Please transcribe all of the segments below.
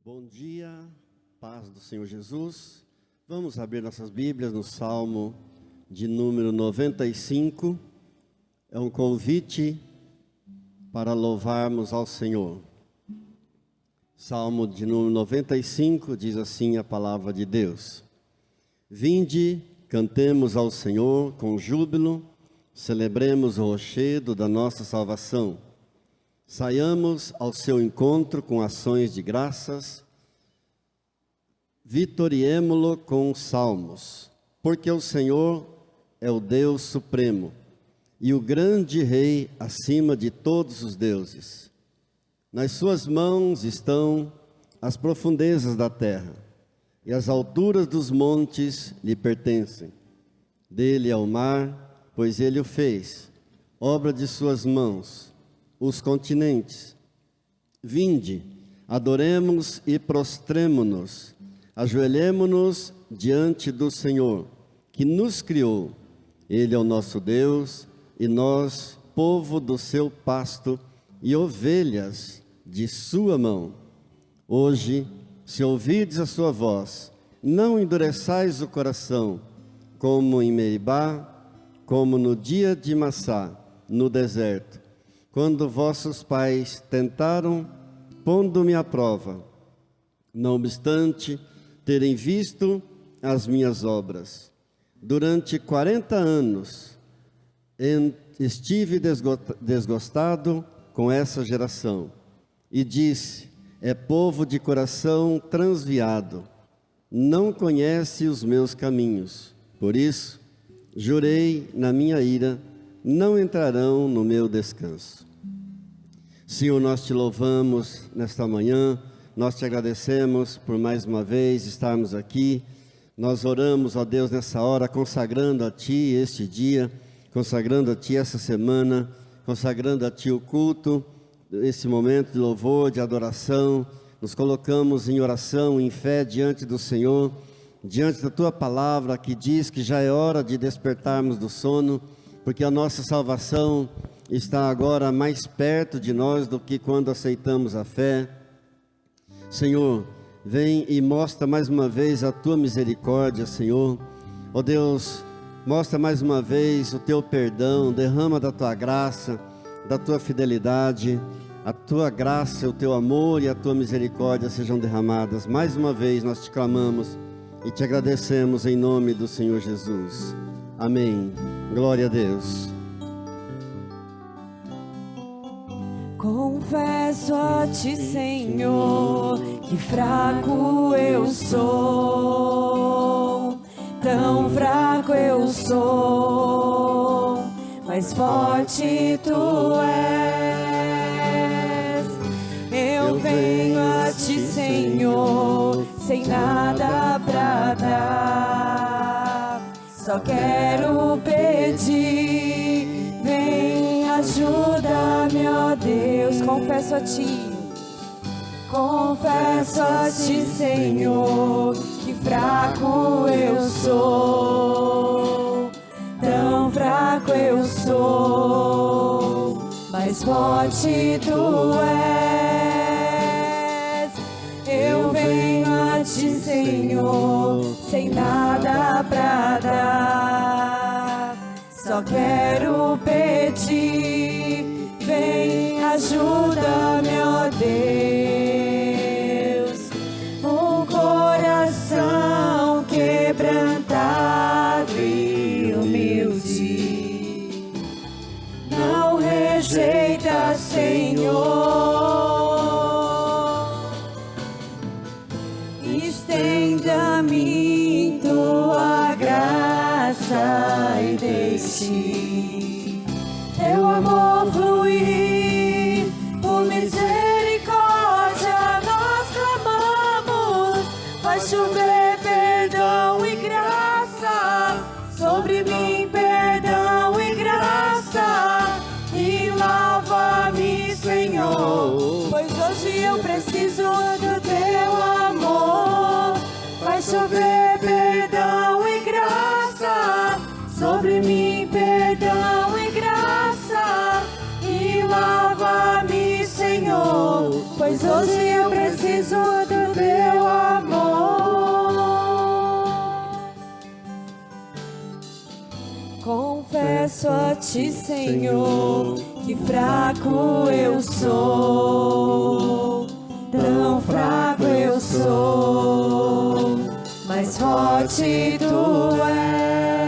Bom dia, paz do Senhor Jesus. Vamos abrir nossas Bíblias no Salmo de número 95. É um convite para louvarmos ao Senhor. Salmo de número 95 diz assim a palavra de Deus: Vinde, cantemos ao Senhor com júbilo, celebremos o rochedo da nossa salvação. Saiamos ao seu encontro com ações de graças, vitoriemo-lo com salmos, porque o Senhor é o Deus supremo e o grande Rei acima de todos os deuses. Nas suas mãos estão as profundezas da terra, e as alturas dos montes lhe pertencem. Dele é o mar, pois ele o fez, obra de suas mãos, os continentes. Vinde, adoremos e prostremo-nos, ajoelhemo-nos diante do Senhor, que nos criou. Ele é o nosso Deus, e nós, povo do seu pasto e ovelhas de sua mão. Hoje, se ouvirdes a sua voz, não endureçais o coração, como em Meribá, como no dia de Massá, no deserto, quando vossos pais tentaram, pondo-me à prova, não obstante terem visto as minhas obras. Durante 40 anos estive desgostado com essa geração, e disse: é povo de coração transviado, não conhece os meus caminhos. Por isso, jurei na minha ira, não entrarão no meu descanso. Senhor, nós te louvamos nesta manhã, nós te agradecemos por mais uma vez estarmos aqui. Nós oramos, ó Deus, nessa hora, consagrando a Ti este dia, consagrando a Ti essa semana, consagrando a Ti o culto, esse momento de louvor, de adoração. Nos colocamos em oração, em fé diante do Senhor, diante da Tua palavra que diz que já é hora de despertarmos do sono, porque a nossa salvação está agora mais perto de nós do que quando aceitamos a fé. Senhor, vem e mostra mais uma vez a Tua misericórdia, Senhor. Ó Deus, mostra mais uma vez o Teu perdão, derrama da Tua graça, da Tua fidelidade. A Tua graça, o Teu amor e a Tua misericórdia sejam derramadas. Mais uma vez nós te clamamos e te agradecemos em nome do Senhor Jesus. Amém. Glória a Deus. Confesso a Ti, Senhor, que fraco eu sou, tão fraco eu sou, mas forte Tu és. Eu venho a Ti, Senhor, sem nada pra dar, só quero pedir, vem, ajuda-me, ó Deus. Confesso a Ti, Senhor, que fraco eu sou, tão fraco eu sou, mas forte Tu és. Eu venho a Ti, Senhor, sem nada pra dar, só quero pedir, vem, ajuda-me, ó Deus. Um coração quebrantado e humilde não rejeita, Senhor. Estenda-me Tua graça e deixe Teu amor fluir. Por misericórdia nós clamamos, faz chover perdão e graça sobre mim, perdão e graça, e lava-me, Senhor, pois hoje eu preciso do Teu amor. Faz chover perdão e graça sobre mim, perdão e graça, e lava-me, Senhor, pois hoje eu preciso do ti, Senhor, que fraco eu sou, tão fraco eu sou, mas forte tu és.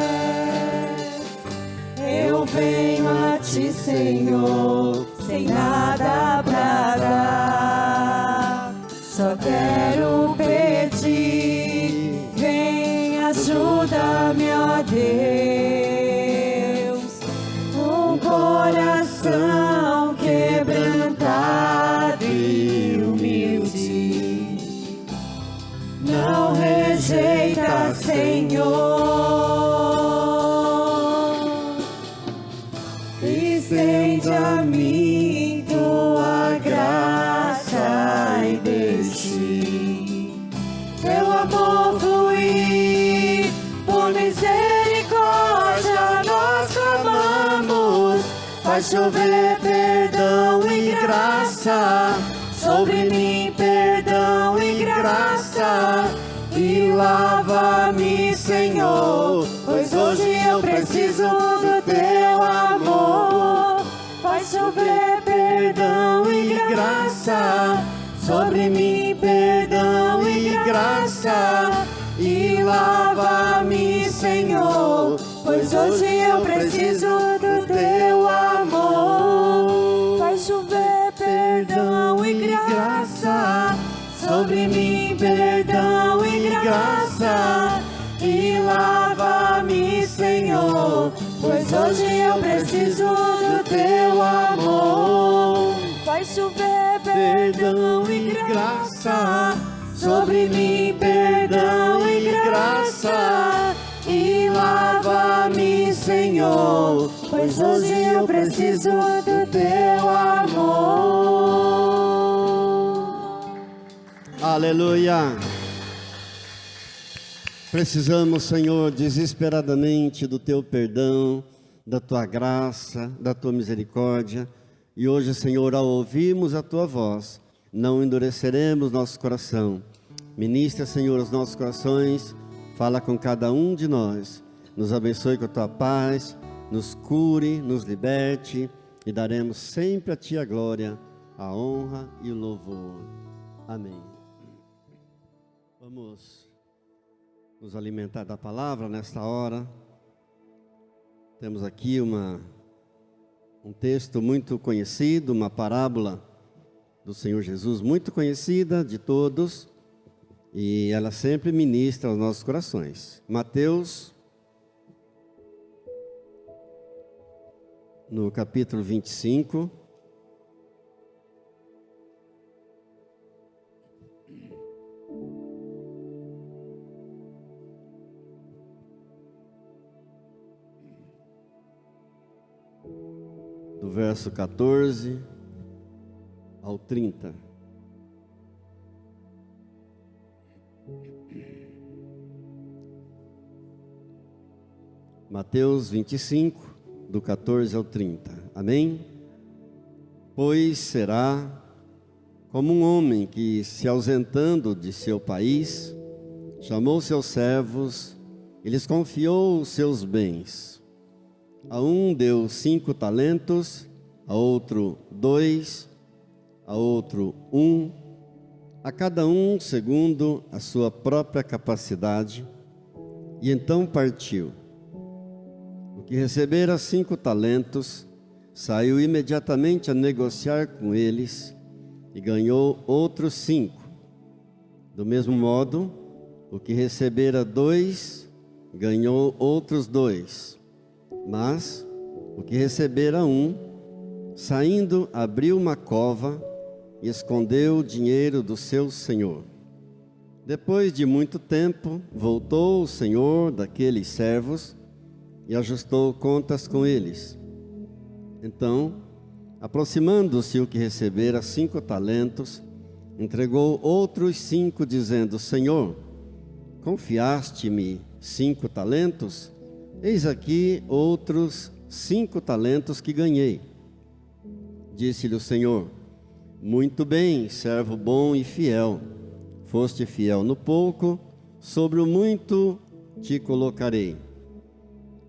Eu venho a ti, Senhor, sem nada pra dar, só quero pedir, vem, ajuda-me, ó Deus, um coração quebrantado e humilde, não rejeita, Senhor, estende a mim tua graça e deixe teu amor fluir, por misericórdia nós clamamos. Faz chover perdão e graça sobre mim, perdão e graça, e lava-me, Senhor, pois hoje eu preciso do teu amor. Faz chover perdão e graça sobre mim, perdão e graça, e lava-me, Senhor, pois hoje eu preciso do teu amor. Faz chover perdão e graça sobre mim, perdão e graça, e lava-me, Senhor, pois hoje eu preciso do teu amor. Faz chover perdão e graça sobre mim, perdão e graça, e lava-me, Senhor, pois hoje eu preciso do teu amor. Aleluia! Precisamos, Senhor, desesperadamente do teu perdão, da tua graça, da tua misericórdia. E hoje, Senhor, ao ouvirmos a tua voz, não endureceremos nosso coração. Ministra, Senhor, os nossos corações, fala com cada um de nós. Nos abençoe com a tua paz, nos cure, nos liberte, e daremos sempre a ti a glória, a honra e o louvor. Amém. Vamos nos alimentar da palavra nesta hora. Temos aqui um texto muito conhecido, uma parábola do Senhor Jesus, muito conhecida de todos, e ela sempre ministra aos nossos corações. Mateus, no capítulo 25, do verso 14 ao 30. Mateus 25, do 14 ao 30. Amém? Pois será como um homem que, se ausentando de seu país, chamou seus servos e lhes confiou os seus bens. A um deu 5 talentos, a outro 2, a outro 1, a cada um segundo a sua própria capacidade, e então partiu. O que recebera 5 talentos, saiu imediatamente a negociar com eles, e ganhou outros 5. Do mesmo modo, o que recebera 2, ganhou outros 2. Mas o que recebera 1, saindo, abriu uma cova e escondeu o dinheiro do seu senhor. Depois de muito tempo, voltou o senhor daqueles servos e ajustou contas com eles. Então, aproximando-se o que recebera 5 talentos, entregou outros 5, dizendo: Senhor, confiaste-me 5 talentos? Eis aqui outros 5 talentos que ganhei. Disse-lhe o Senhor: muito bem, servo bom e fiel. Foste fiel no pouco, sobre o muito te colocarei.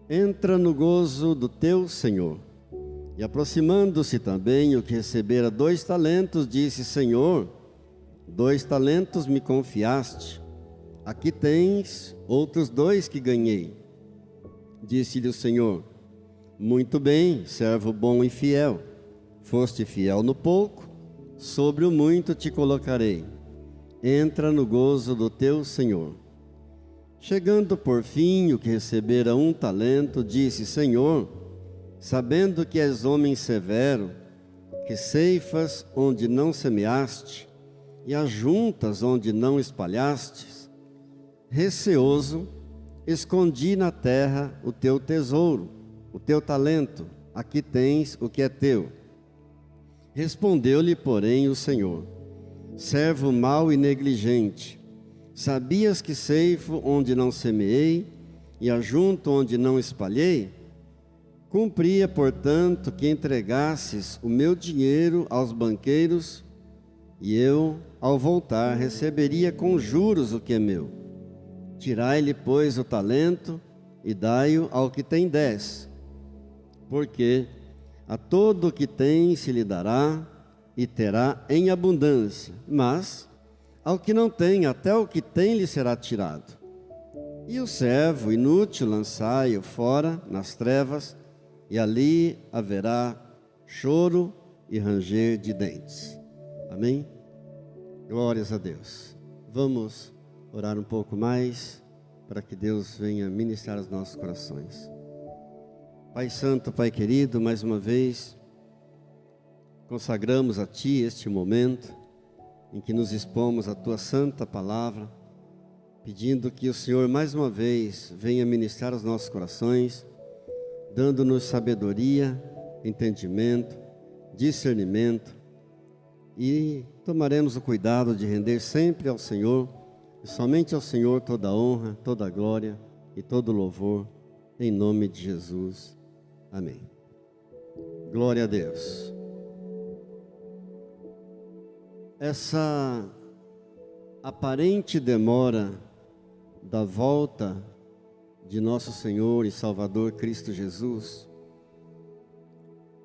entra no gozo do teu Senhor. E aproximando-se também o que recebera 2 talentos, disse: Senhor, 2 talentos me confiaste, aqui tens outros 2 que ganhei. Disse-lhe o Senhor: muito bem, servo bom e fiel, foste fiel no pouco, sobre o muito te colocarei, entra no gozo do teu Senhor. Chegando por fim o que recebera 1 talento, disse: Senhor, sabendo que és homem severo, que ceifas onde não semeaste, e ajuntas onde não espalhastes, receoso, escondi na terra o teu tesouro, o teu talento, aqui tens o que é teu. Respondeu-lhe, porém, o Senhor: servo mau e negligente, sabias que ceifo onde não semeei, e ajunto onde não espalhei? Cumpria, portanto, que entregasses o meu dinheiro aos banqueiros, e eu, ao voltar, receberia com juros o que é meu. Tirai-lhe, pois, o talento e dai-o ao que tem 10, porque a todo o que tem se lhe dará e terá em abundância, mas ao que não tem, até o que tem lhe será tirado. E o servo inútil lançai-o fora nas trevas, e ali haverá choro e ranger de dentes. Amém? Glórias a Deus. Vamos orar um pouco mais, para que Deus venha ministrar os nossos corações. Pai Santo, Pai querido, mais uma vez, consagramos a Ti este momento, em que nos expomos a Tua santa palavra, pedindo que o Senhor mais uma vez venha ministrar os nossos corações, dando-nos sabedoria, entendimento, discernimento, e tomaremos o cuidado de render sempre ao Senhor, e somente ao Senhor toda a honra, toda a glória e todo o louvor, em nome de Jesus. Amém. Glória a Deus. Essa aparente demora da volta de nosso Senhor e Salvador Cristo Jesus,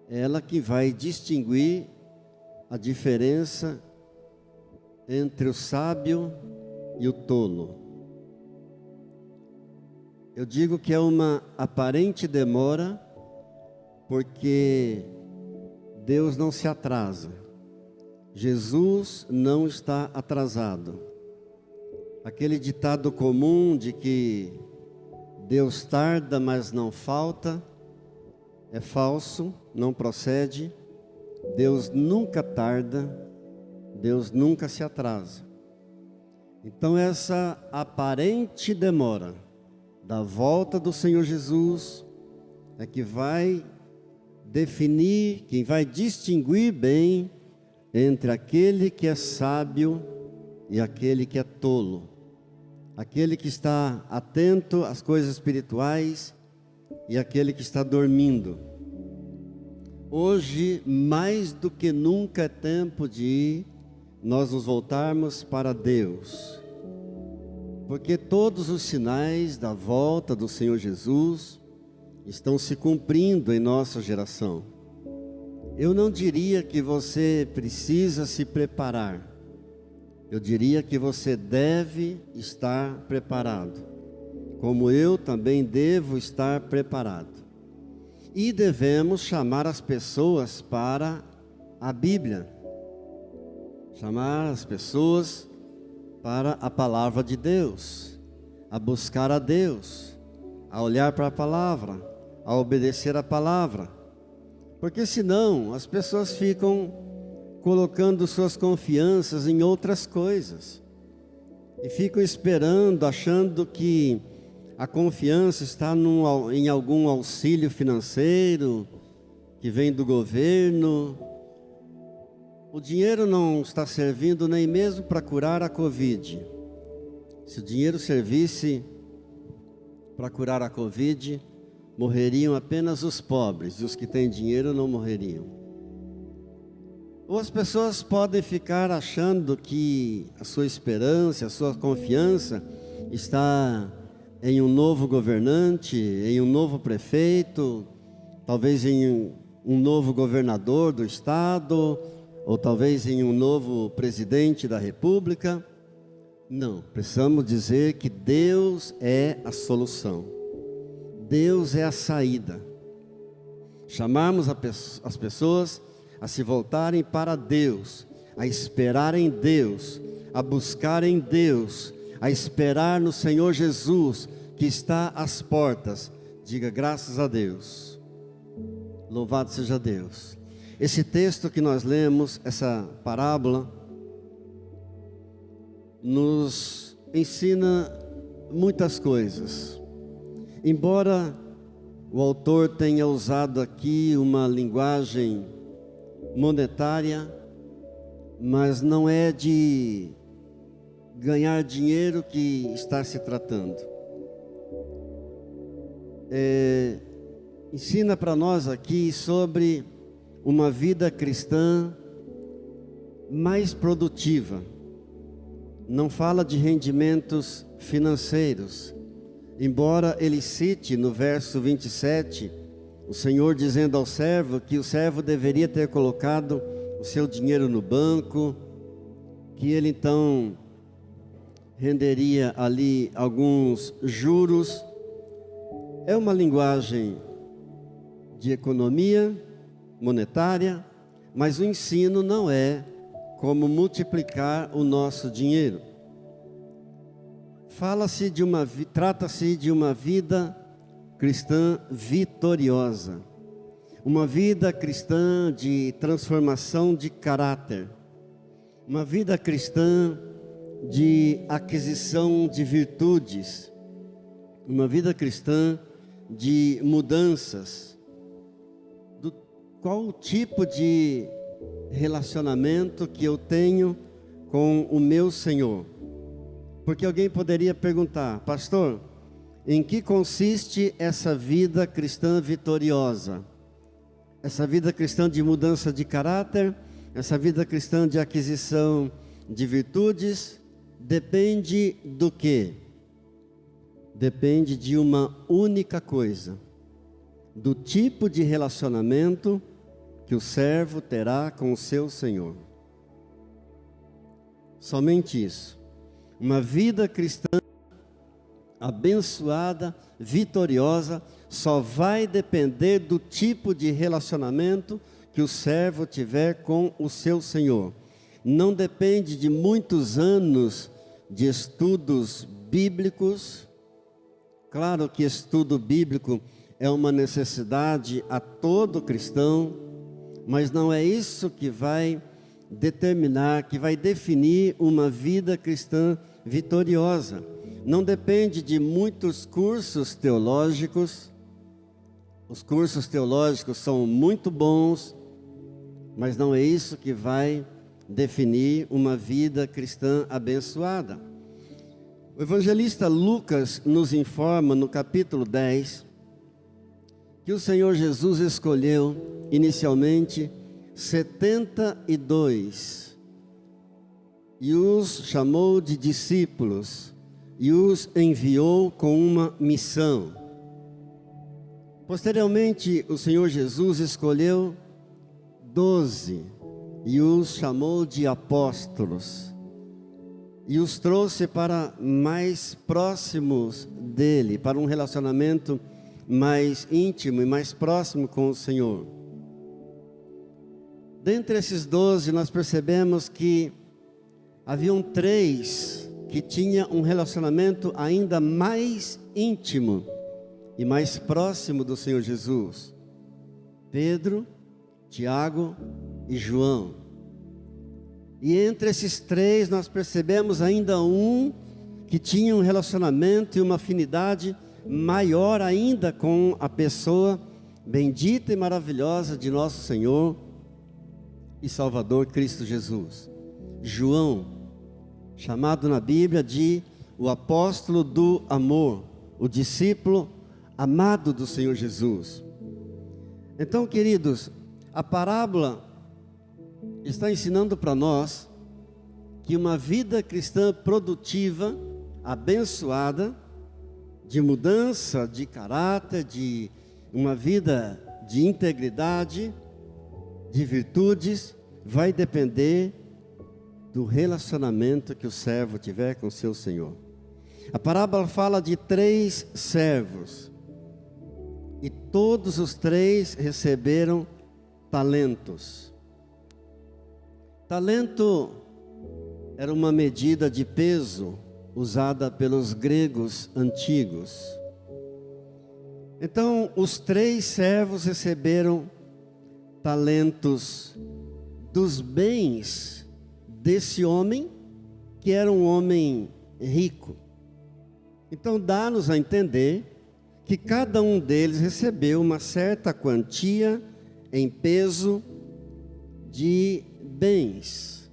é ela que vai distinguir a diferença entre o sábio e o tolo. Eu digo que é uma aparente demora, porque Deus não se atrasa. Jesus não está atrasado. Aquele ditado comum de que Deus tarda, mas não falta, é falso, não procede. Deus nunca tarda, Deus nunca se atrasa. Então essa aparente demora da volta do Senhor Jesus é que vai definir, quem vai distinguir bem entre aquele que é sábio e aquele que é tolo. Aquele que está atento às coisas espirituais e aquele que está dormindo. Hoje, mais do que nunca, é tempo de nós nos voltarmos para Deus. Porque todos os sinais da volta do Senhor Jesus estão se cumprindo em nossa geração. Eu não diria que você precisa se preparar. Eu diria que você deve estar preparado, como eu também devo estar preparado. E devemos chamar as pessoas para a Bíblia, chamar as pessoas para a palavra de Deus, a buscar a Deus, a olhar para a palavra, a obedecer a palavra. Porque senão as pessoas ficam colocando suas confianças em outras coisas e ficam esperando, achando que a confiança está em algum auxílio financeiro que vem do governo. O dinheiro não está servindo nem mesmo para curar a Covid. Se o dinheiro servisse para curar a Covid, morreriam apenas os pobres, e os que têm dinheiro não morreriam. Ou as pessoas podem ficar achando que a sua esperança, a sua confiança está em um novo governante, em um novo prefeito, talvez em um novo governador do estado, ou talvez em um novo presidente da república. Não, precisamos dizer que Deus é a solução, Deus é a saída. Chamarmos as pessoas a se voltarem para Deus, a esperar em Deus, a buscar em Deus, a esperar no Senhor Jesus, que está às portas. Diga graças a Deus, louvado seja Deus. Esse texto que nós lemos, essa parábola, nos ensina muitas coisas. Embora o autor tenha usado aqui uma linguagem monetária, mas não é de ganhar dinheiro que está se tratando. Ensina para nós aqui sobre uma vida cristã mais produtiva. Não fala de rendimentos financeiros, embora ele cite no verso 27, o Senhor dizendo ao servo que o servo deveria ter colocado o seu dinheiro no banco, que ele então renderia ali alguns juros. É uma linguagem de economia monetária, mas o ensino não é como multiplicar o nosso dinheiro. Trata-se de uma vida cristã vitoriosa, uma vida cristã de transformação de caráter, uma vida cristã de aquisição de virtudes, uma vida cristã de mudanças. Qual o tipo de relacionamento que eu tenho com o meu Senhor? Porque alguém poderia perguntar: pastor, em que consiste essa vida cristã vitoriosa? Essa vida cristã de mudança de caráter, essa vida cristã de aquisição de virtudes, depende do quê? Depende de uma única coisa: do tipo de relacionamento que o servo terá com o seu Senhor. Somente isso. Uma vida cristã abençoada, vitoriosa, só vai depender do tipo de relacionamento que o servo tiver com o seu Senhor. Não depende de muitos anos de estudos bíblicos. Claro que estudo bíblico é uma necessidade a todo cristão, mas não é isso que vai determinar, que vai definir uma vida cristã vitoriosa. Não depende de muitos cursos teológicos. Os cursos teológicos são muito bons, mas não é isso que vai definir uma vida cristã abençoada. O evangelista Lucas nos informa no capítulo 10 que o Senhor Jesus escolheu inicialmente 72 e os chamou de discípulos e os enviou com uma missão. Posteriormente, o Senhor Jesus escolheu 12 e os chamou de apóstolos e os trouxe para mais próximos dele, para um relacionamento mais íntimo e mais próximo com o Senhor. Dentre esses 12, nós percebemos que haviam 3 que tinham um relacionamento ainda mais íntimo e mais próximo do Senhor Jesus: Pedro, Tiago e João. E entre esses 3 nós percebemos ainda um que tinha um relacionamento e uma afinidade maior ainda com a pessoa bendita e maravilhosa de nosso Senhor e Salvador Cristo Jesus. João, chamado na Bíblia de o apóstolo do amor, o discípulo amado do Senhor Jesus. Então, queridos, a parábola está ensinando para nós que uma vida cristã produtiva, abençoada, de mudança de caráter, de uma vida de integridade, de virtudes, vai depender do relacionamento que o servo tiver com seu Senhor. A parábola fala de 3 servos, e todos os 3 receberam talentos. Talento era uma medida de peso usada pelos gregos antigos. Então, os 3 servos receberam talentos dos bens desse homem, que era um homem rico. Então, dá-nos a entender que cada um deles recebeu uma certa quantia em peso de bens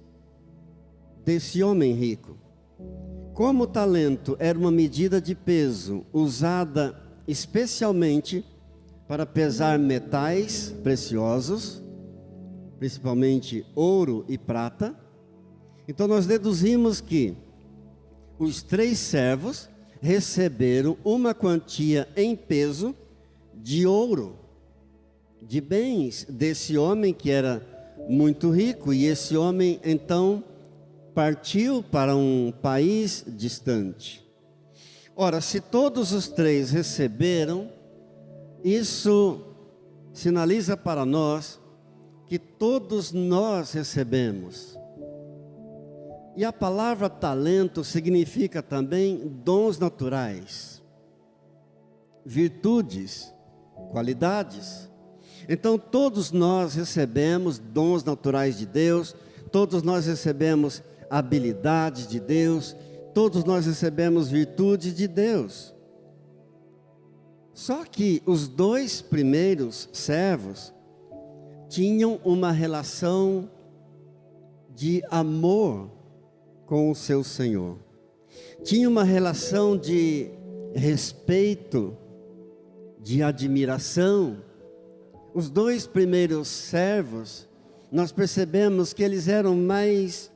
desse homem rico. Como o talento era uma medida de peso usada especialmente para pesar metais preciosos, principalmente ouro e prata, então nós deduzimos que os 3 servos receberam uma quantia em peso de ouro, de bens desse homem que era muito rico, e esse homem então partiu para um país distante. Ora, se todos os 3 receberam, isso sinaliza para nós que todos nós recebemos. E a palavra talento significa também dons naturais, virtudes, qualidades. Então todos nós recebemos dons naturais de Deus, todos nós recebemos habilidades de Deus, todos nós recebemos virtudes de Deus. Só que os 2 primeiros servos tinham uma relação de amor com o seu Senhor. Tinha uma relação de respeito, de admiração. Os 2 primeiros servos, nós percebemos que eles eram mais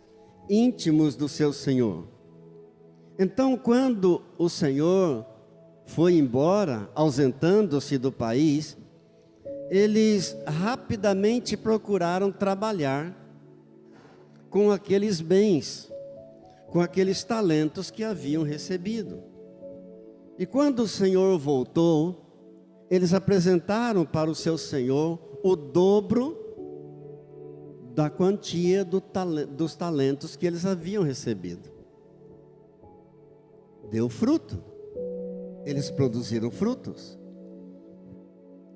íntimos do seu Senhor. Então, quando o Senhor foi embora, ausentando-se do país, eles rapidamente procuraram trabalhar com aqueles bens, com aqueles talentos que haviam recebido. E quando o Senhor voltou, eles apresentaram para o seu Senhor o dobro da quantia dos talentos que eles haviam recebido. Deu fruto. Eles produziram frutos.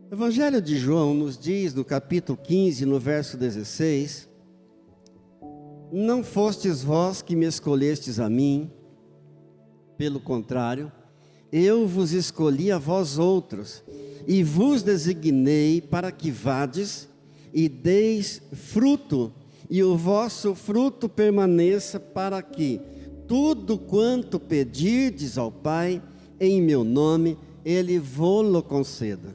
O Evangelho de João nos diz, no capítulo 15, no verso 16: não fostes vós que me escolhestes a mim, pelo contrário, eu vos escolhi a vós outros, e vos designei para que vades e deis fruto, e o vosso fruto permaneça, para que tudo quanto pedirdes ao Pai, em meu nome, Ele vô-lo conceda.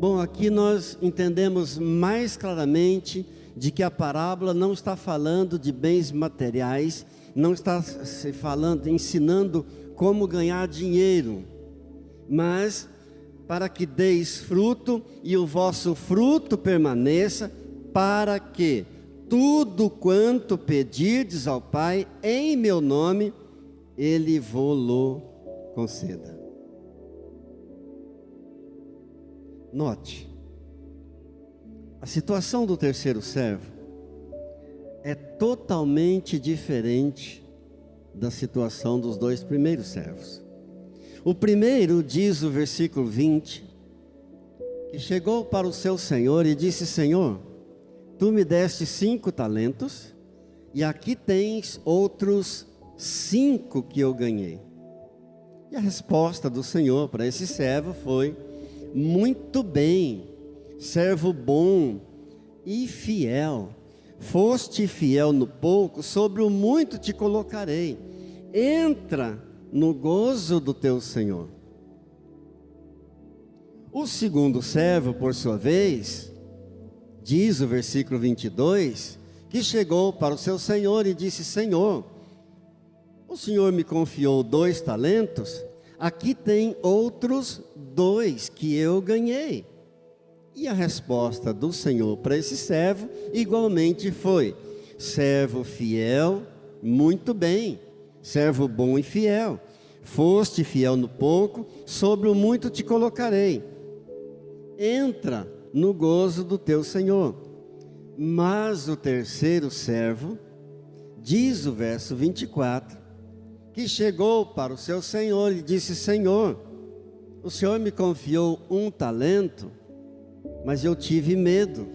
Bom, aqui nós entendemos mais claramente de que a parábola não está falando de bens materiais, não está se falando, ensinando como ganhar dinheiro, mas para que deis fruto e o vosso fruto permaneça, para que tudo quanto pedirdes ao Pai em meu nome, Ele vô-lo conceda. Note, a situação do terceiro servo é totalmente diferente da situação dos 2 primeiros servos. O primeiro, diz o versículo 20, que chegou para o seu senhor e disse: Senhor, tu me deste 5 talentos, e aqui tens outros 5 que eu ganhei. E a resposta do Senhor para esse servo foi: muito bem, servo bom e fiel. Foste fiel no pouco, sobre o muito te colocarei. Entra no gozo do teu Senhor. O segundo servo, por sua vez, diz o versículo 22, que chegou para o seu senhor e disse: Senhor, o senhor me confiou 2 talentos, aqui tem outros 2 que eu ganhei. E a resposta do Senhor para esse servo igualmente foi: servo fiel, muito bem, servo bom e fiel. Foste fiel no pouco, sobre o muito te colocarei. Entra no gozo do teu Senhor. Mas o terceiro servo, diz o verso 24, que chegou para o seu senhor e disse: Senhor, o Senhor me confiou 1 talento, mas eu tive medo.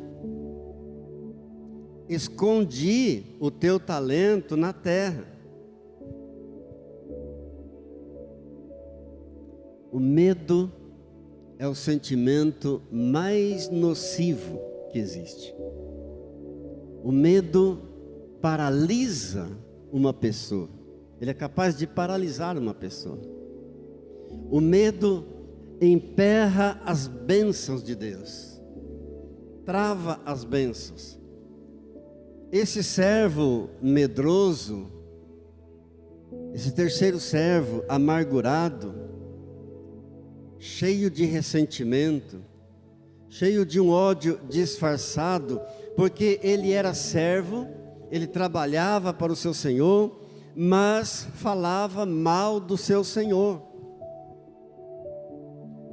Escondi o teu talento na terra. O medo é o sentimento mais nocivo que existe. O medo paralisa uma pessoa. Ele é capaz de paralisar uma pessoa. O medo emperra as bênçãos de Deus, trava as bênçãos. Esse servo medroso, esse terceiro servo amargurado, cheio de ressentimento, cheio de um ódio disfarçado, porque ele era servo, ele trabalhava para o seu senhor, mas falava mal do seu senhor.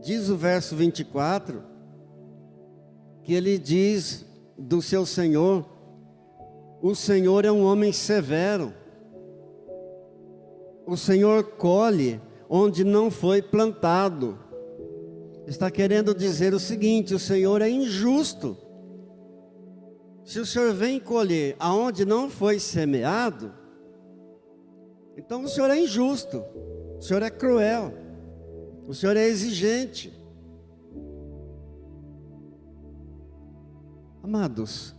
Diz o verso 24, que ele diz do seu senhor: o Senhor é um homem severo, o Senhor colhe onde não foi plantado. Está querendo dizer o seguinte: o Senhor é injusto. Se o Senhor vem colher aonde não foi semeado, então o Senhor é injusto, o Senhor é cruel, o Senhor é exigente. Amados,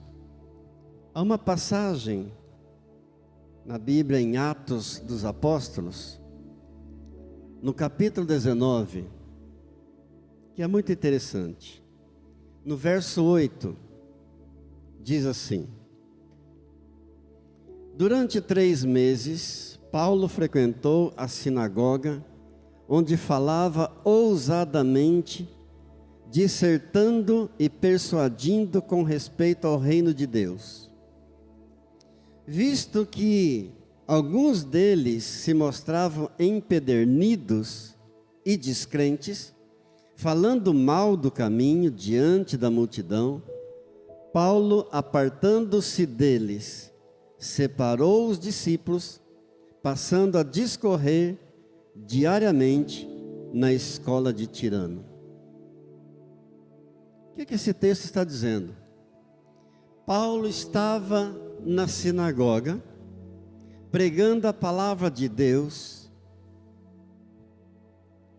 há uma passagem na Bíblia, em Atos dos Apóstolos, no capítulo 19, que é muito interessante. No verso 8, diz assim: durante 3 meses, Paulo frequentou a sinagoga, onde falava ousadamente, dissertando e persuadindo com respeito ao reino de Deus. Visto que alguns deles se mostravam empedernidos e descrentes, falando mal do caminho diante da multidão, Paulo, apartando-se deles, separou os discípulos, passando a discorrer diariamente na escola de Tirano. O que esse texto está dizendo? Paulo estava na sinagoga, pregando a palavra de Deus,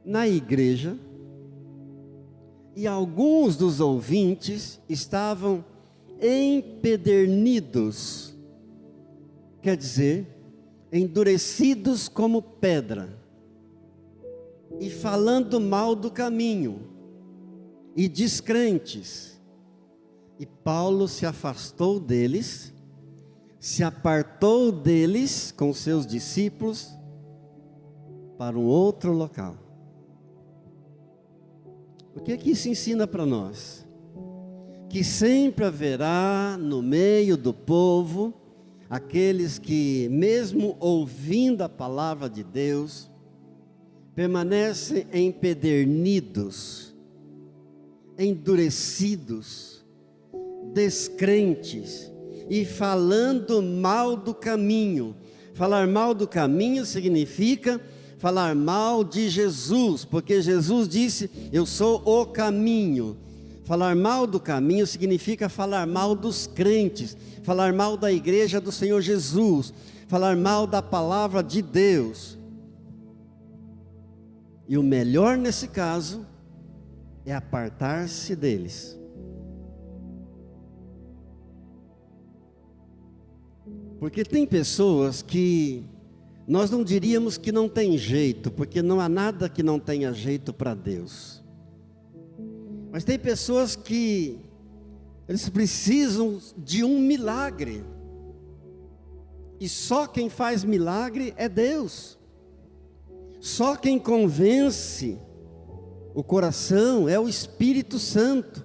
na igreja, e alguns dos ouvintes estavam empedernidos, quer dizer, endurecidos como pedra, e falando mal do caminho, e descrentes. E Paulo se afastou deles, se apartou deles com seus discípulos para um outro local. O que é que isso ensina para nós? Que sempre haverá no meio do povo aqueles que, mesmo ouvindo a palavra de Deus, permanecem empedernidos, endurecidos, descrentes e falando mal do caminho. Falar mal do caminho significa falar mal de Jesus, porque Jesus disse: eu sou o caminho. Falar mal do caminho significa falar mal dos crentes, falar mal da igreja do Senhor Jesus, falar mal da palavra de Deus. E o melhor nesse caso é apartar-se deles. Porque tem pessoas que nós não diríamos que não tem jeito, porque não há nada que não tenha jeito para Deus. Mas tem pessoas que eles precisam de um milagre. E só quem faz milagre é Deus. Só quem convence o coração é o Espírito Santo.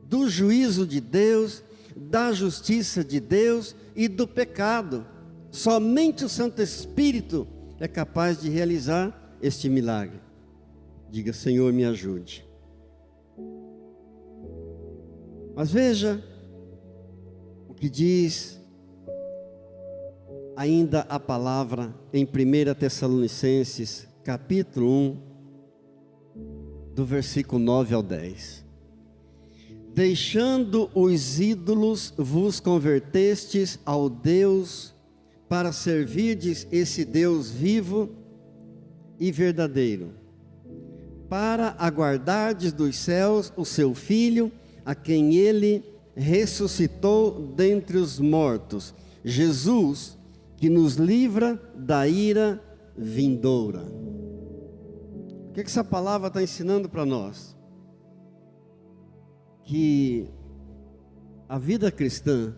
Do juízo de Deus, da justiça de Deus e do pecado. Somente o Santo Espírito é capaz de realizar este milagre. Diga: Senhor, me ajude. Mas veja o que diz ainda a palavra em 1 Tessalonicenses, capítulo 1, do versículo 9 ao 10. Deixando os ídolos, vos convertestes ao Deus, para servirdes esse Deus vivo e verdadeiro, para aguardardes dos céus o seu Filho, a quem ele ressuscitou dentre os mortos, Jesus, que nos livra da ira vindoura. O que essa palavra está ensinando para nós? Que a vida cristã,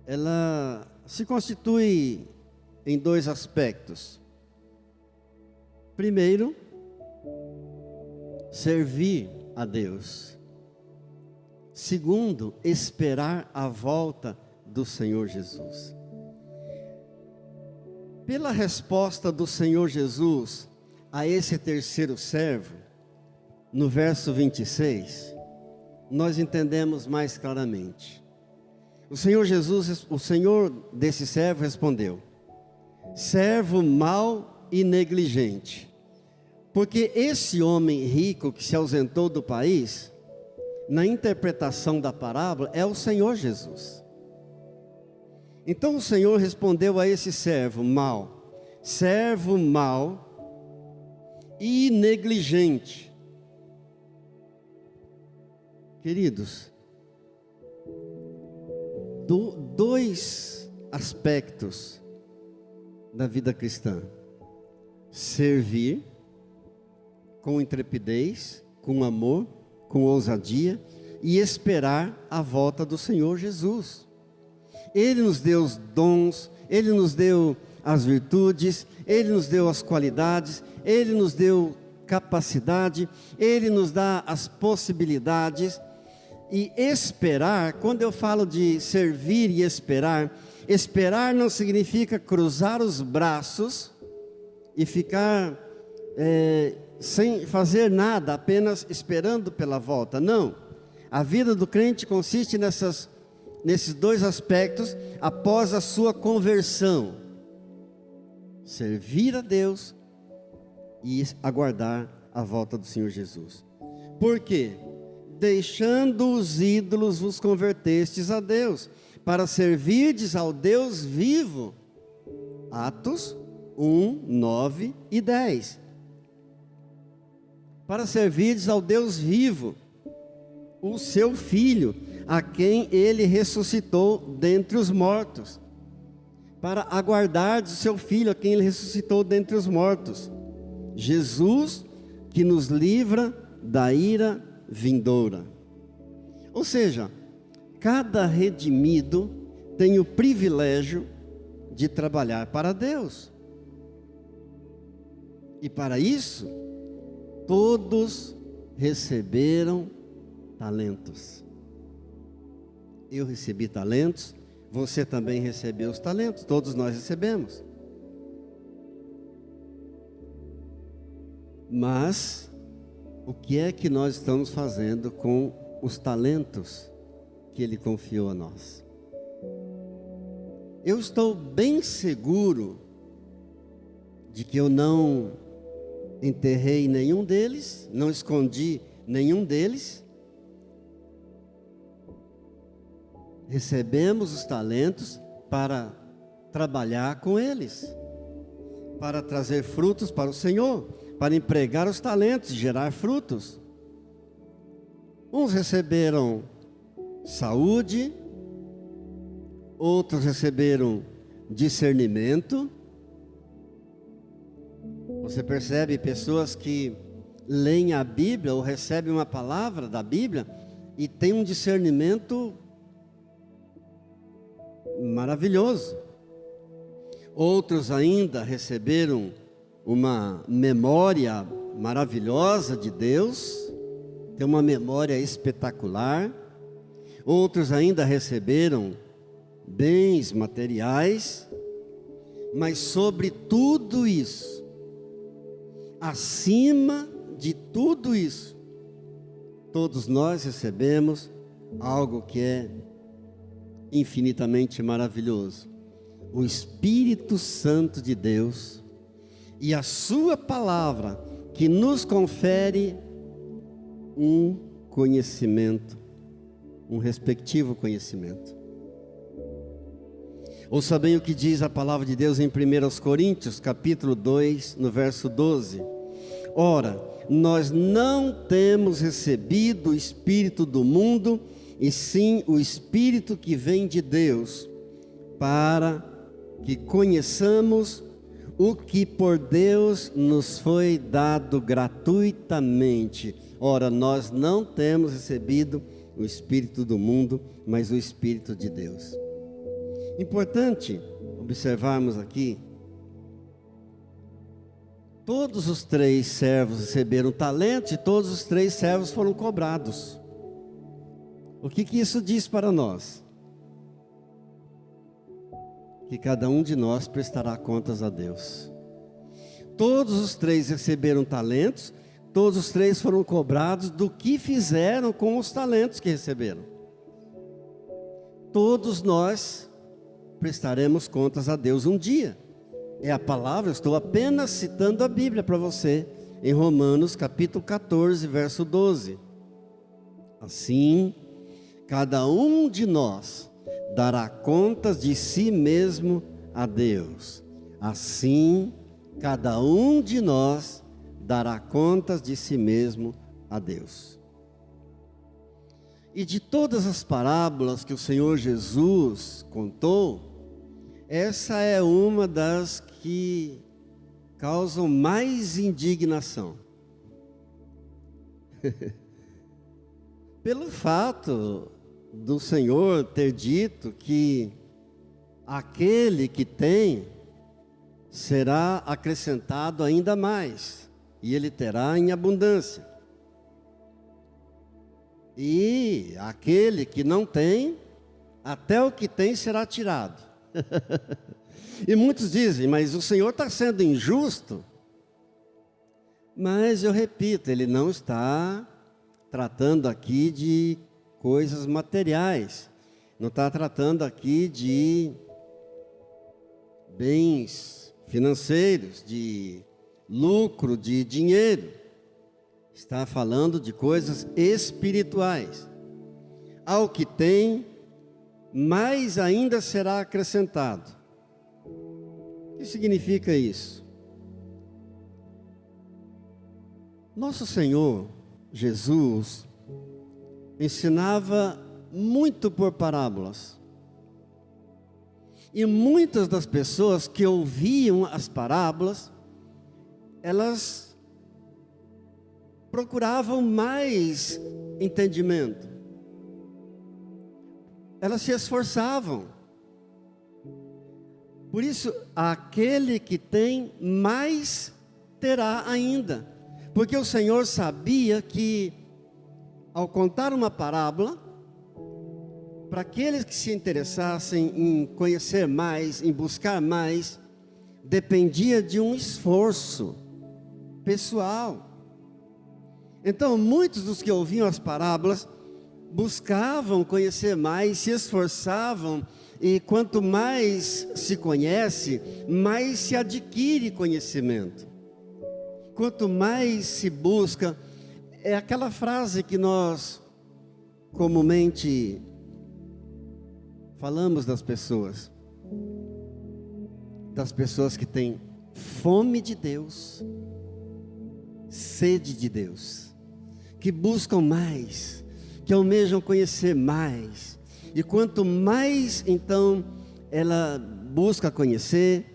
ela se constitui em dois aspectos. Primeiro, servir a Deus. Segundo, esperar a volta do Senhor Jesus. Pela resposta do Senhor Jesus a esse terceiro servo, no verso 26, nós entendemos mais claramente. O Senhor desse servo respondeu: servo mau e negligente, porque esse homem rico que se ausentou do país, na interpretação da parábola, é o Senhor Jesus. Então o Senhor respondeu a esse servo mau e negligente. Queridos, dois aspectos da vida cristã: servir com intrepidez, com amor, com ousadia, e esperar a volta do Senhor Jesus. Ele nos deu os dons, Ele nos deu as virtudes, Ele nos deu as qualidades, Ele nos deu capacidade, Ele nos dá as possibilidades. E esperar, quando eu falo de servir e esperar não significa cruzar os braços e ficar sem fazer nada, apenas esperando pela volta. Não, a vida do crente consiste nesses dois aspectos após a sua conversão: servir a Deus e aguardar a volta do Senhor Jesus. Por quê? Deixando os ídolos vos convertestes a Deus, para servirdes ao Deus vivo. Atos 1, 9 e 10. Para servirdes ao Deus vivo, o seu Filho, a quem ele ressuscitou dentre os mortos. Para aguardardes o seu Filho, a quem ele ressuscitou dentre os mortos. Jesus, que nos livra da ira vindoura. Ou seja, cada redimido tem o privilégio de trabalhar para Deus. E para isso, todos receberam talentos. Eu recebi talentos, você também recebeu os talentos, todos nós recebemos. Mas o que é que nós estamos fazendo com os talentos que Ele confiou a nós? Eu estou bem seguro de que eu não enterrei nenhum deles, não escondi nenhum deles. Recebemos os talentos para trabalhar com eles, para trazer frutos para o Senhor, para empregar os talentos e gerar frutos. Uns receberam saúde, outros receberam discernimento. Você percebe pessoas que leem a Bíblia ou recebem uma palavra da Bíblia e têm um discernimento maravilhoso. Outros ainda receberam uma memória maravilhosa de Deus, tem uma memória espetacular. Outros ainda receberam bens materiais, mas sobre tudo isso, acima de tudo isso, todos nós recebemos algo que é infinitamente maravilhoso: o Espírito Santo de Deus e a sua palavra, que nos confere um conhecimento, um respectivo conhecimento. Ouça bem o que diz a palavra de Deus em 1 Coríntios, capítulo 2, no verso 12. Ora, nós não temos recebido o Espírito do mundo, e sim o Espírito que vem de Deus, para que conheçamos o que por Deus nos foi dado gratuitamente. Ora, nós não temos recebido o Espírito do mundo, mas o Espírito de Deus. Importante observarmos aqui, todos os 3 servos receberam talentos e todos os 3 servos foram cobrados. O que isso diz para nós? Que cada um de nós prestará contas a Deus. Todos os 3 receberam talentos, todos os 3 foram cobrados do que fizeram com os talentos que receberam. Todos nós prestaremos contas a Deus um dia. É a palavra, eu estou apenas citando a Bíblia para você, em Romanos capítulo 14, verso 12. Assim, cada um de nós dará contas de si mesmo a Deus. Assim, cada um de nós dará contas de si mesmo a Deus. E de todas as parábolas que o Senhor Jesus contou, essa é uma das que causam mais indignação. Pelo fato do Senhor ter dito que aquele que tem será acrescentado ainda mais, e ele terá em abundância. E aquele que não tem, até o que tem será tirado. E muitos dizem, mas o Senhor está sendo injusto. Mas eu repito, Ele não está tratando aqui de coisas materiais, não está tratando aqui de bens financeiros, de lucro, de dinheiro. Está falando de coisas espirituais. Ao que tem, mais ainda será acrescentado. O que significa isso? Nosso Senhor Jesus ensinava muito por parábolas. E muitas das pessoas que ouviam as parábolas, elas procuravam mais entendimento. Elas se esforçavam. Por isso, aquele que tem, mais terá ainda. Porque o Senhor sabia que, ao contar uma parábola, para aqueles que se interessassem em conhecer mais, em buscar mais, dependia de um esforço pessoal. Então, muitos dos que ouviam as parábolas buscavam conhecer mais, se esforçavam, e quanto mais se conhece, mais se adquire conhecimento. Quanto mais se busca, é aquela frase que nós comumente falamos das pessoas que têm fome de Deus, sede de Deus, que buscam mais, que almejam conhecer mais. E quanto mais então ela busca conhecer,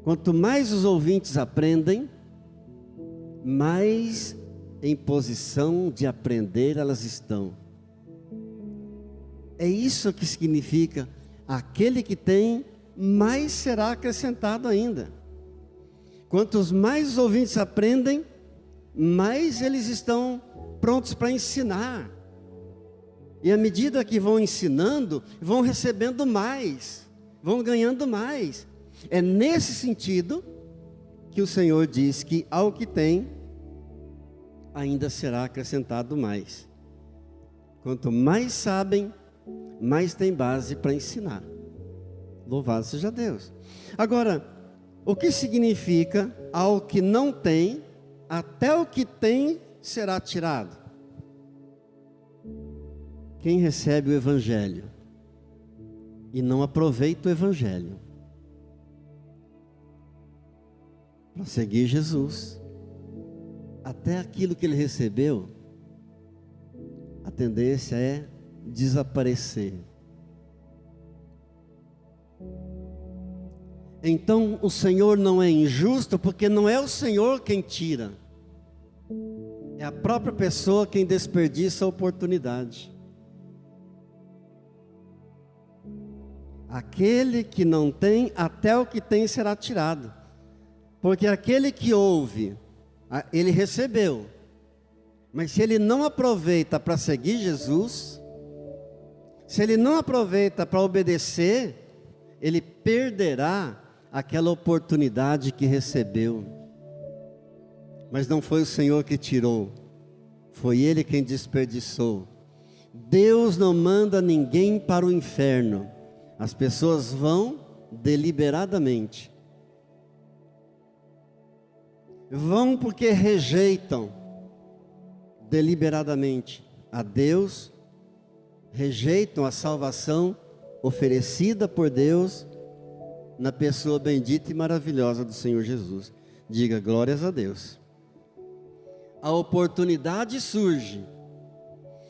quanto mais os ouvintes aprendem, mais em posição de aprender elas estão. É isso que significa aquele que tem, mais será acrescentado ainda. Quantos mais os ouvintes aprendem, mais eles estão prontos para ensinar. E à medida que vão ensinando, vão recebendo mais, vão ganhando mais. É nesse sentido que o Senhor diz que ao que tem, ainda será acrescentado mais. Quanto mais sabem, mais tem base para ensinar. Louvado seja Deus. Agora, o que significa ao que não tem, até o que tem será tirado? Quem recebe o Evangelho e não aproveita o Evangelho para seguir Jesus, até aquilo que ele recebeu, a tendência é desaparecer. Então o Senhor não é injusto, porque não é o Senhor quem tira, é a própria pessoa quem desperdiça a oportunidade. Aquele que não tem, até o que tem será tirado. Porque aquele que ouve, ele recebeu. Mas se ele não aproveita para seguir Jesus, se ele não aproveita para obedecer, ele perderá aquela oportunidade que recebeu. Mas não foi o Senhor que tirou, foi Ele quem desperdiçou. Deus não manda ninguém para o inferno. As pessoas vão deliberadamente. Vão porque rejeitam deliberadamente a Deus, rejeitam a salvação oferecida por Deus na pessoa bendita e maravilhosa do Senhor Jesus. Diga glórias a Deus. A oportunidade surge.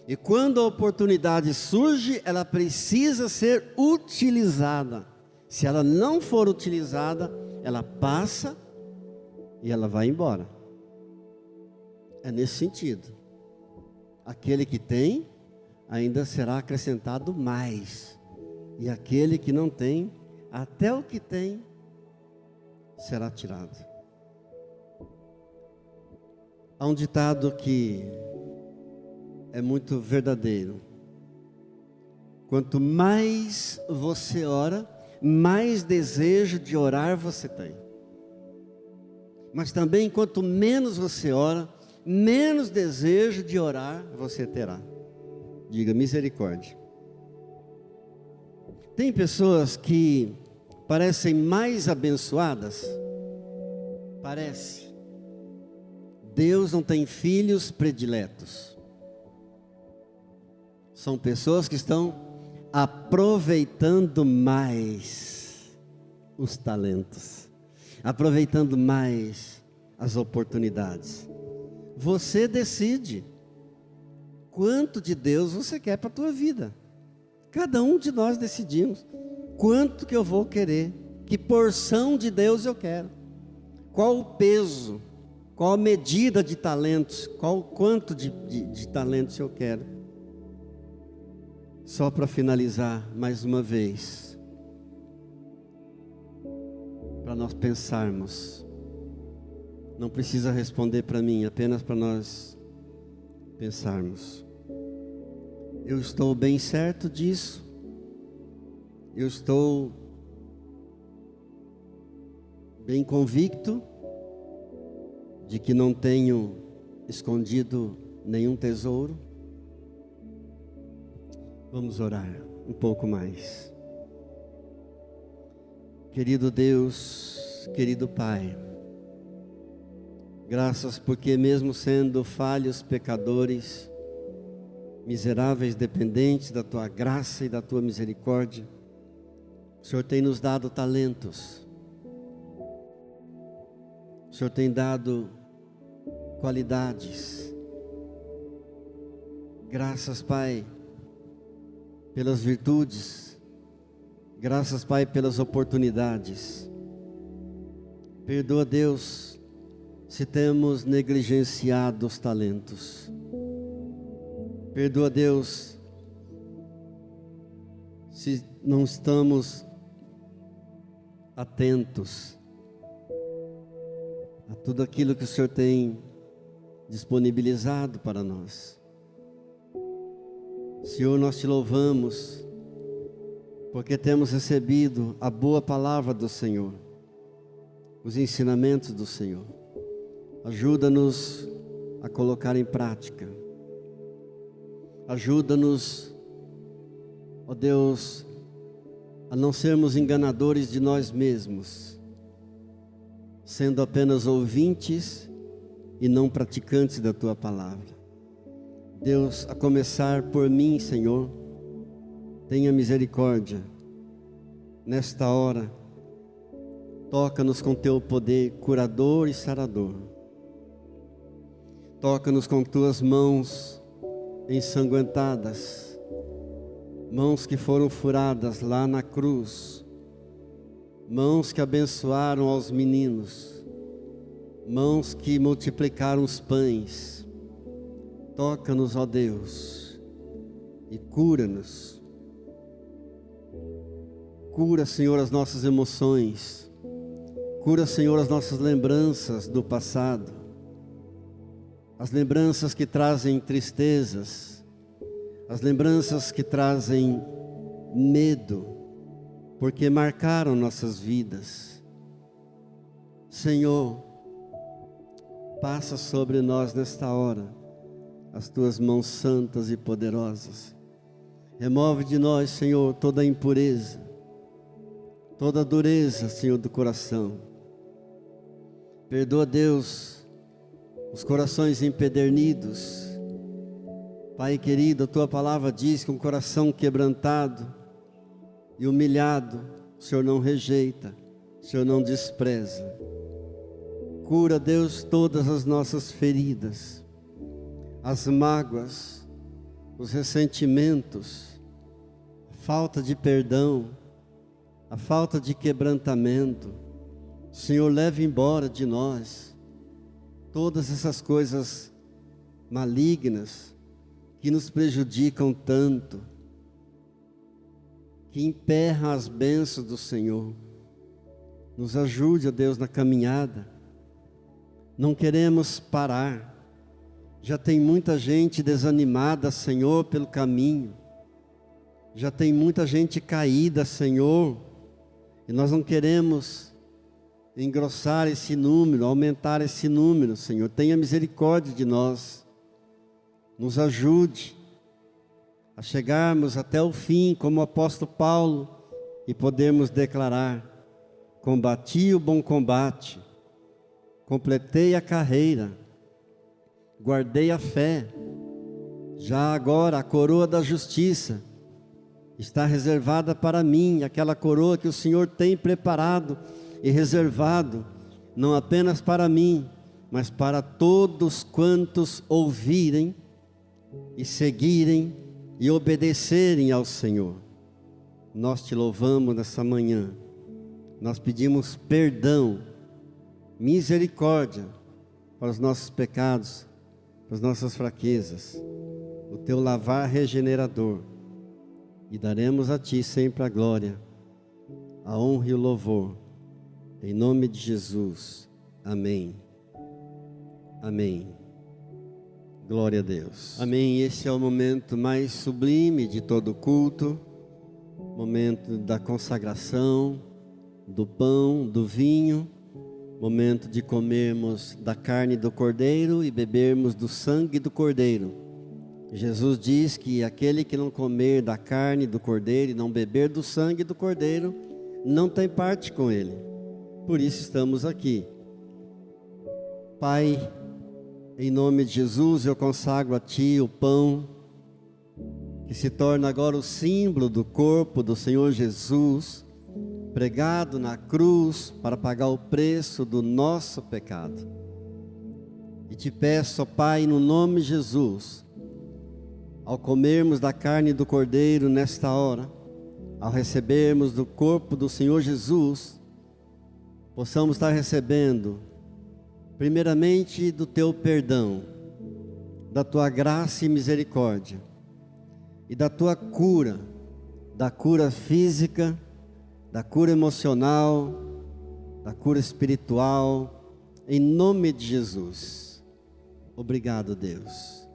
E quando a oportunidade surge, ela precisa ser utilizada. Se ela não for utilizada, ela passa e ela vai embora. É nesse sentido. Aquele que tem, ainda será acrescentado mais. E aquele que não tem, até o que tem, será tirado. Há um ditado que é muito verdadeiro. Quanto mais você ora, mais desejo de orar você tem. Mas também quanto menos você ora, menos desejo de orar você terá. Diga misericórdia. Tem pessoas que parecem mais abençoadas. Parece. Deus não tem filhos prediletos. São pessoas que estão aproveitando mais os talentos, aproveitando mais as oportunidades. Você decide quanto de Deus você quer para a tua vida. Cada um de nós decidimos quanto que eu vou querer, que porção de Deus eu quero, qual o peso, qual a medida de talentos, quanto de talentos eu quero. Só para finalizar mais uma vez, para nós pensarmos, não precisa responder para mim, apenas para nós pensarmos. Eu estou bem certo disso, eu estou bem convicto de que não tenho escondido nenhum tesouro. Vamos orar um pouco mais. Querido Deus, querido Pai, graças porque mesmo sendo falhos, pecadores, miseráveis, dependentes da Tua graça e da Tua misericórdia, o Senhor tem nos dado talentos, o Senhor tem dado qualidades. Graças, Pai, pelas virtudes, graças, Pai, pelas oportunidades. Perdoa, Deus, se temos negligenciado os talentos. Perdoa, Deus, se não estamos atentos a tudo aquilo que o Senhor tem disponibilizado para nós. Senhor, nós te louvamos, porque temos recebido a boa palavra do Senhor, os ensinamentos do Senhor. Ajuda-nos a colocar em prática. Ajuda-nos, ó Deus, a não sermos enganadores de nós mesmos, sendo apenas ouvintes e não praticantes da Tua palavra. Deus, a começar por mim, Senhor, tenha misericórdia. Nesta hora, toca-nos com Teu poder curador e sarador. Toca-nos com Tuas mãos ensanguentadas, mãos que foram furadas lá na cruz, mãos que abençoaram aos meninos, mãos que multiplicaram os pães. Toca-nos, ó Deus, e cura-nos. Cura, Senhor, as nossas emoções. Cura, Senhor, as nossas lembranças do passado. As lembranças que trazem tristezas. As lembranças que trazem medo, porque marcaram nossas vidas. Senhor, passa sobre nós nesta hora as Tuas mãos santas e poderosas. Remove de nós, Senhor, toda a impureza, toda a dureza, Senhor, do coração. Perdoa, Deus, os corações empedernidos. Pai querido, a Tua palavra diz que um coração quebrantado e humilhado, o Senhor não rejeita, o Senhor não despreza. Cura, Deus, todas as nossas feridas, as mágoas, os ressentimentos, a falta de perdão, a falta de quebrantamento. Senhor, leve embora de nós todas essas coisas malignas que nos prejudicam tanto, que emperram as bênçãos do Senhor. Nos ajude, ó Deus, na caminhada. Não queremos parar. Já tem muita gente desanimada, Senhor, pelo caminho. Já tem muita gente caída, Senhor. E nós não queremos engrossar esse número, aumentar esse número, Senhor. Tenha misericórdia de nós. Nos ajude a chegarmos até o fim, como o apóstolo Paulo, e podermos declarar: combati o bom combate, completei a carreira, guardei a fé. Já agora a coroa da justiça está reservada para mim, aquela coroa que o Senhor tem preparado e reservado, não apenas para mim, mas para todos quantos ouvirem e seguirem e obedecerem ao Senhor. Nós te louvamos nessa manhã. Nós pedimos perdão, misericórdia para os nossos pecados, para as nossas fraquezas, o Teu lavar regenerador. E daremos a Ti sempre a glória, a honra e o louvor. Em nome de Jesus. Amém. Amém. Glória a Deus. Amém. Esse é o momento mais sublime de todo o culto. Momento da consagração, do pão, do vinho. Momento de comermos da carne do Cordeiro e bebermos do sangue do Cordeiro. Jesus diz que aquele que não comer da carne do Cordeiro e não beber do sangue do Cordeiro, não tem parte com Ele. Por isso estamos aqui. Pai, em nome de Jesus, eu consagro a Ti o pão, que se torna agora o símbolo do corpo do Senhor Jesus, pregado na cruz para pagar o preço do nosso pecado. E Te peço, ó Pai, no nome de Jesus, ao comermos da carne do Cordeiro nesta hora, ao recebermos do corpo do Senhor Jesus, possamos estar recebendo, primeiramente, do Teu perdão, da Tua graça e misericórdia, e da Tua cura, da cura física, da cura emocional, da cura espiritual, em nome de Jesus. Obrigado, Deus.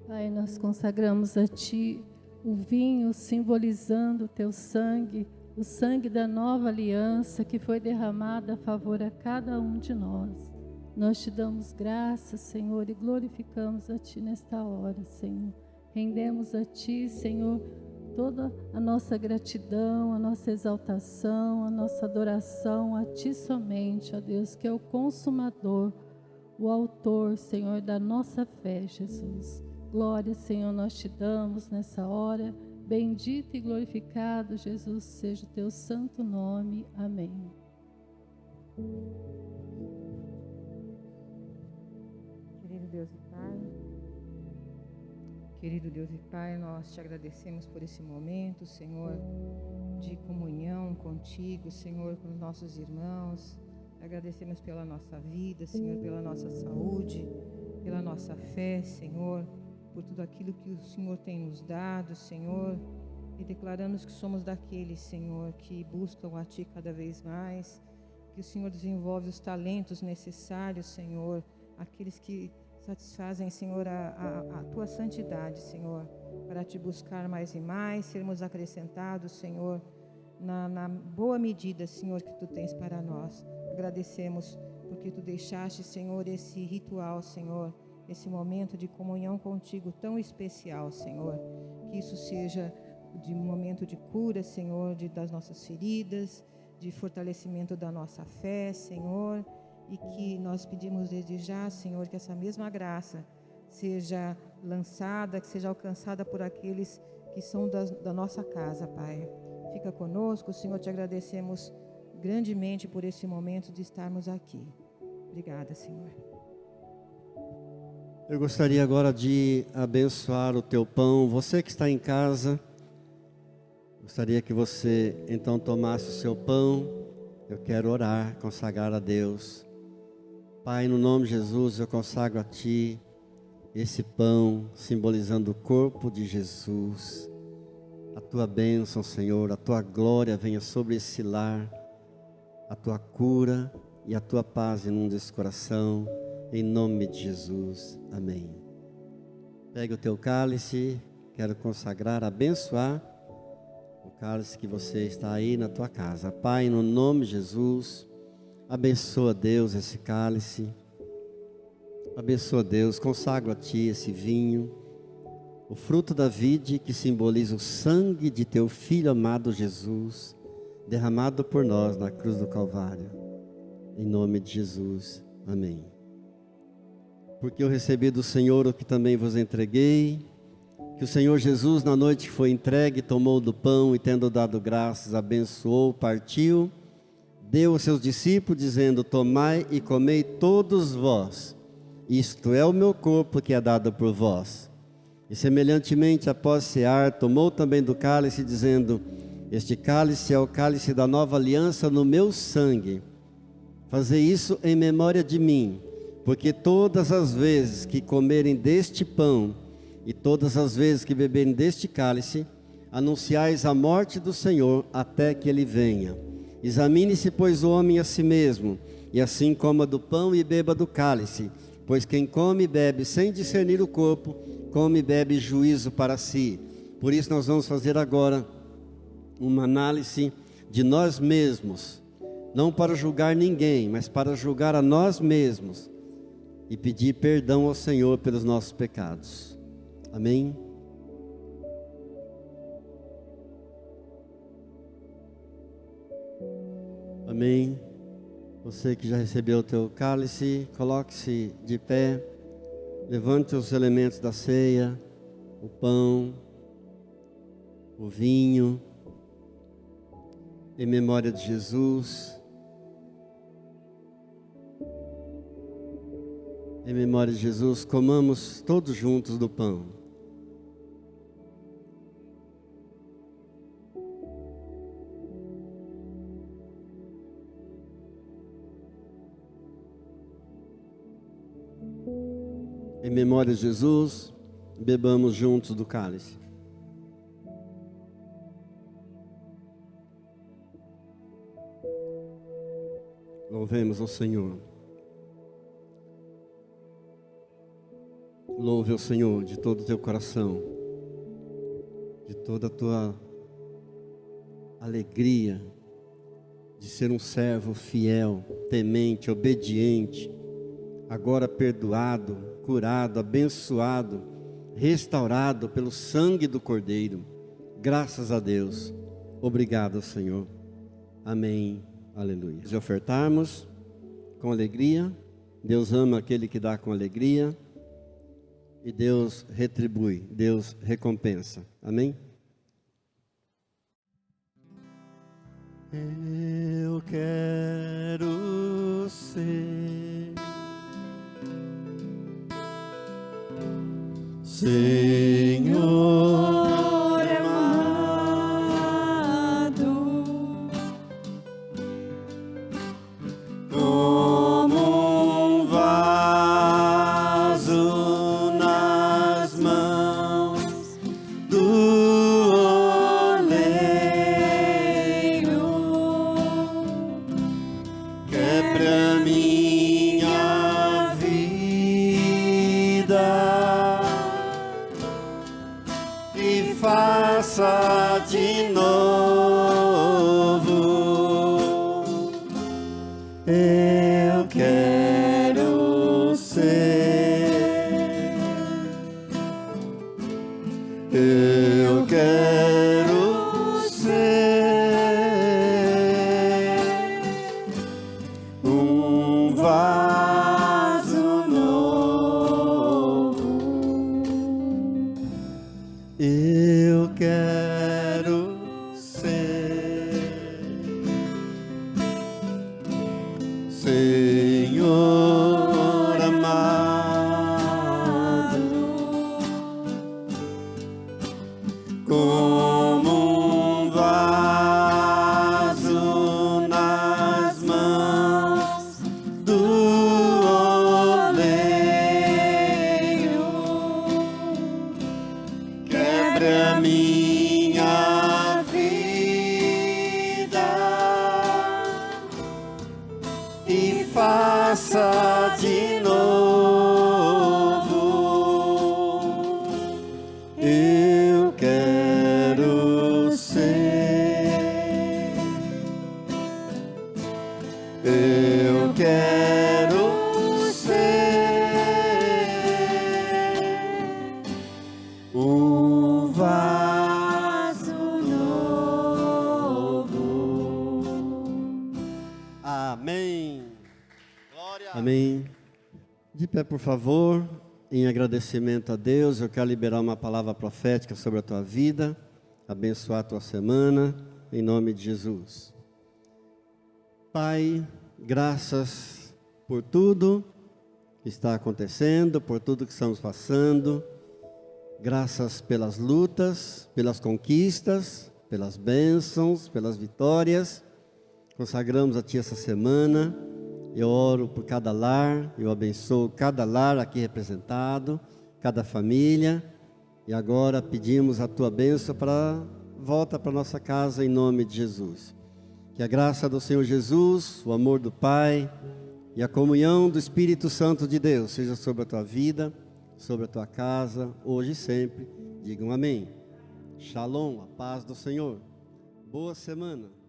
Pai, nós consagramos a Ti o vinho simbolizando o Teu sangue, o sangue da nova aliança que foi derramada a favor a cada um de nós. Nós Te damos graças, Senhor, e glorificamos a Ti nesta hora, Senhor. Rendemos a Ti, Senhor, toda a nossa gratidão, a nossa exaltação, a nossa adoração a Ti somente, ó Deus, que é o consumador, o autor, Senhor, da nossa fé, Jesus. Glória, Senhor, nós Te damos nessa hora. Bendito e glorificado, Jesus, seja o Teu santo nome. Amém. Querido Deus e Pai, nós Te agradecemos por esse momento, Senhor, de comunhão contigo, Senhor, com os nossos irmãos. Agradecemos pela nossa vida, Senhor, pela nossa saúde, pela nossa fé, Senhor, por tudo aquilo que o Senhor tem nos dado, Senhor, e declaramos que somos daqueles, Senhor, que buscam a Ti cada vez mais, que o Senhor desenvolve os talentos necessários, Senhor, aqueles que satisfazem, Senhor, a Tua santidade, Senhor, para Te buscar mais e mais, sermos acrescentados, Senhor, na boa medida, Senhor, que Tu tens para nós. Agradecemos porque Tu deixaste, Senhor, esse ritual, Senhor, esse momento de comunhão contigo tão especial, Senhor, que isso seja de um momento de cura, Senhor, das nossas feridas, de fortalecimento da nossa fé, Senhor, e que nós pedimos desde já, Senhor, que essa mesma graça seja lançada, que seja alcançada por aqueles que são da nossa casa, Pai. Fica conosco, Senhor, Te agradecemos grandemente por esse momento de estarmos aqui. Obrigada, Senhor. Eu gostaria agora de abençoar o teu pão. Você que está em casa, gostaria que você então tomasse o seu pão. Eu quero orar, consagrar a Deus. Pai, no nome de Jesus, eu consagro a Ti esse pão, simbolizando o corpo de Jesus. A Tua bênção, Senhor, a Tua glória venha sobre esse lar, a Tua cura e a Tua paz inunde esse coração, em nome de Jesus. Amém. Pegue o teu cálice, quero consagrar, abençoar o cálice que você está aí na tua casa. Pai, no nome de Jesus, abençoa, Deus, esse cálice. Abençoa, Deus, consagro a Ti esse vinho, o fruto da vide que simboliza o sangue de Teu Filho amado Jesus, derramado por nós na cruz do Calvário. Em nome de Jesus. Amém. Porque eu recebi do Senhor o que também vos entreguei, que o Senhor Jesus, na noite que foi entregue, tomou do pão e, tendo dado graças, abençoou, partiu, deu aos seus discípulos, dizendo: tomai e comei todos vós, isto é o meu corpo que é dado por vós. E semelhantemente, após cear, tomou também do cálice, dizendo: este cálice é o cálice da nova aliança no meu sangue. Fazei isso em memória de mim, porque todas as vezes que comerem deste pão e todas as vezes que beberem deste cálice, anunciais a morte do Senhor até que Ele venha. Examine-se, pois, o homem a si mesmo, e assim coma do pão e beba do cálice, pois quem come e bebe sem discernir o corpo, come e bebe juízo para si. Por isso nós vamos fazer agora uma análise de nós mesmos, não para julgar ninguém, mas para julgar a nós mesmos e pedir perdão ao Senhor pelos nossos pecados. Amém? Amém. Você que já recebeu o teu cálice, coloque-se de pé, levante os elementos da ceia, o pão, o vinho, em memória de Jesus. Em memória de Jesus, comamos todos juntos do pão. Em memória de Jesus, bebamos juntos do cálice. Louvemos ao Senhor. Louve ao Senhor de todo o teu coração, de toda a tua alegria de ser um servo fiel, temente, obediente, agora perdoado, curado, abençoado, restaurado pelo sangue do Cordeiro. Graças a Deus. Obrigado, Senhor. Amém. Aleluia. Se ofertarmos com alegria, Deus ama aquele que dá com alegria e Deus retribui, Deus recompensa. Amém? Eu quero ser Senhor amado, como um vaso nas mãos do oleiro, quebra minha vida e faça de novo. Eu quero ser, eu quero ser um vaso novo. Eu quero ser Senhor amado, como um vaso nas mãos do oleiro, quebra minha vida e faça de novo. Eu quero ser, eu quero ser um vaso novo. Amém. Glória. Amém. De pé, por favor, em agradecimento a Deus, eu quero liberar uma palavra profética sobre a tua vida, abençoar a tua semana, em nome de Jesus. Pai, graças por tudo que está acontecendo, por tudo que estamos passando, graças pelas lutas, pelas conquistas, pelas bênçãos, pelas vitórias. Consagramos a Ti essa semana. Eu oro por cada lar, eu abençoo cada lar aqui representado, cada família. E agora pedimos a Tua bênção para volta para nossa casa em nome de Jesus. Que a graça do Senhor Jesus, o amor do Pai e a comunhão do Espírito Santo de Deus seja sobre a tua vida, sobre a tua casa, hoje e sempre. Digam amém. Shalom, a paz do Senhor. Boa semana.